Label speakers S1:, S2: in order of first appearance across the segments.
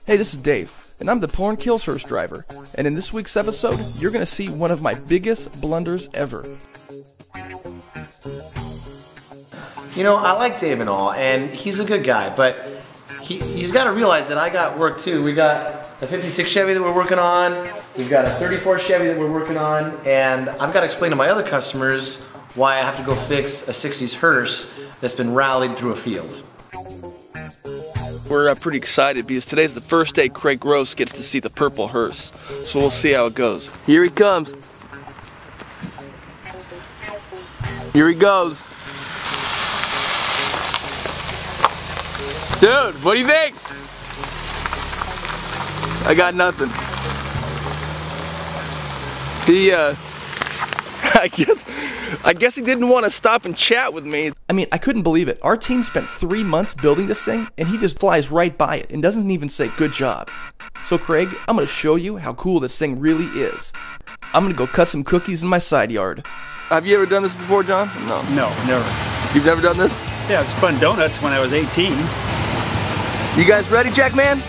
S1: Hey, this is Dave, and I'm the Porn Kills Hearse driver, and in this week's episode, you're going to see one of my biggest blunders ever.
S2: You know, I like Dave and all, and he's a good guy, but he's got to realize that I got work too. We got a 56 Chevy that we're working on, we've got a 34 Chevy that we're working on, and I've got to explain to my other customers why I have to go fix a 60s hearse that's been rallied through a field.
S1: We're pretty excited because today's the first day Craig Gross gets to see the purple hearse, so we'll see how it goes. Here he comes. Here he goes. Dude, what do you think? I got nothing. I guess he didn't want to stop and chat with me. I mean, I couldn't believe it. Our team spent 3 months building this thing, and he just flies right by it and doesn't even say good job. So Craig, I'm going to show you how cool this thing really is. I'm going to go cut some cookies in my side yard. Have you ever done this before, John? No.
S3: No, never.
S1: You've never done this?
S3: Yeah, I spun donuts when I was 18.
S1: You guys ready, Jackman?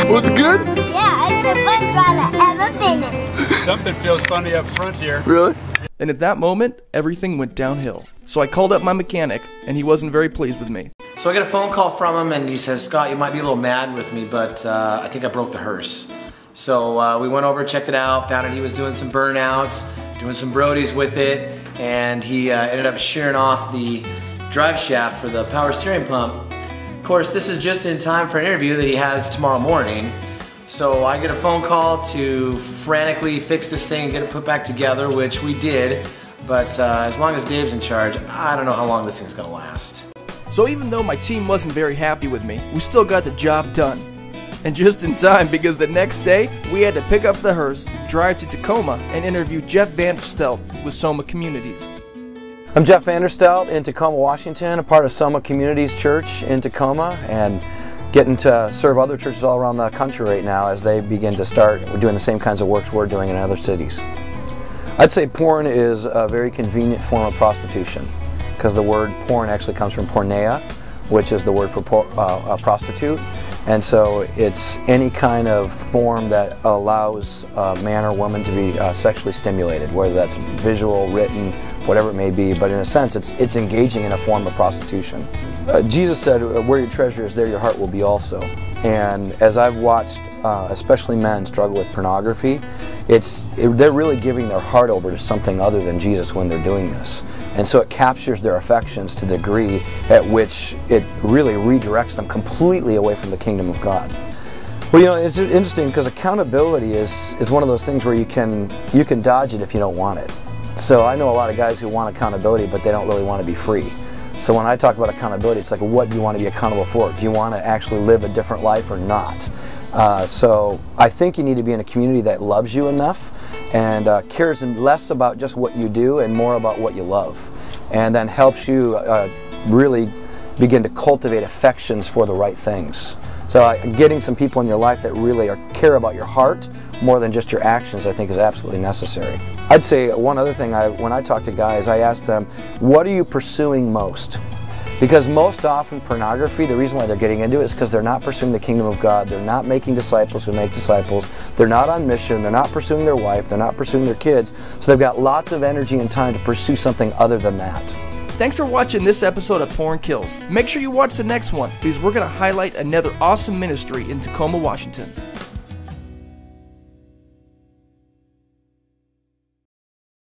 S1: Was it good?
S4: Yeah, it's the funnest ride I've ever been in.
S3: Something feels funny up front here.
S1: Really? And at that moment, everything went downhill. So I called up my mechanic, and he wasn't very pleased with me.
S2: So I get a phone call from him, and he says, Scott, you might be a little mad with me, but I think I broke the hearse. So we went over, checked it out, found out he was doing some burnouts, doing some Brodies with it, and he ended up shearing off the drive shaft for the power steering pump. Of course, this is just in time for an interview that he has tomorrow morning. So I get a phone call to frantically fix this thing and get it put back together, which we did. But as long as Dave's in charge, I don't know how long this thing's gonna last.
S1: So even though my team wasn't very happy with me, we still got the job done. And just in time, because the next day, we had to pick up the hearse, drive to Tacoma, and interview Jeff Vanderstelt with Soma Communities.
S5: I'm Jeff Vanderstelt in Tacoma, Washington, a part of Soma Communities Church in Tacoma, and getting to serve other churches all around the country right now as they begin to start doing the same kinds of works we're doing in other cities. I'd say porn is a very convenient form of prostitution, because the word porn actually comes from porneia, which is the word for prostitute. And so it's any kind of form that allows a man or woman to be sexually stimulated, whether that's visual, written, whatever it may be, but in a sense it's engaging in a form of prostitution. Jesus said, where your treasure is, there your heart will be also. And as I've watched especially men struggle with pornography, they're really giving their heart over to something other than Jesus when they're doing this. And so it captures their affections to the degree at which it really redirects them completely away from the kingdom of God. Well, you know, it's interesting because accountability is one of those things where you can dodge it if you don't want it. So I know a lot of guys who want accountability, but they don't really want to be free. So when I talk about accountability, it's like, what do you want to be accountable for? Do you want to actually live a different life or not? So I think you need to be in a community that loves you enough and cares less about just what you do and more about what you love, and then helps you really begin to cultivate affections for the right things. So getting some people in your life that really care about your heart more than just your actions, I think, is absolutely necessary. I'd say one other thing, when I talk to guys, I ask them, what are you pursuing most? Because most often pornography, the reason why they're getting into it is because they're not pursuing the kingdom of God, they're not making disciples who make disciples, they're not on mission, they're not pursuing their wife, they're not pursuing their kids, so they've got lots of energy and time to pursue something other than that.
S1: Thanks for watching this episode of Porn Kills. Make sure you watch the next one, because we're going to highlight another awesome ministry in Tacoma, Washington.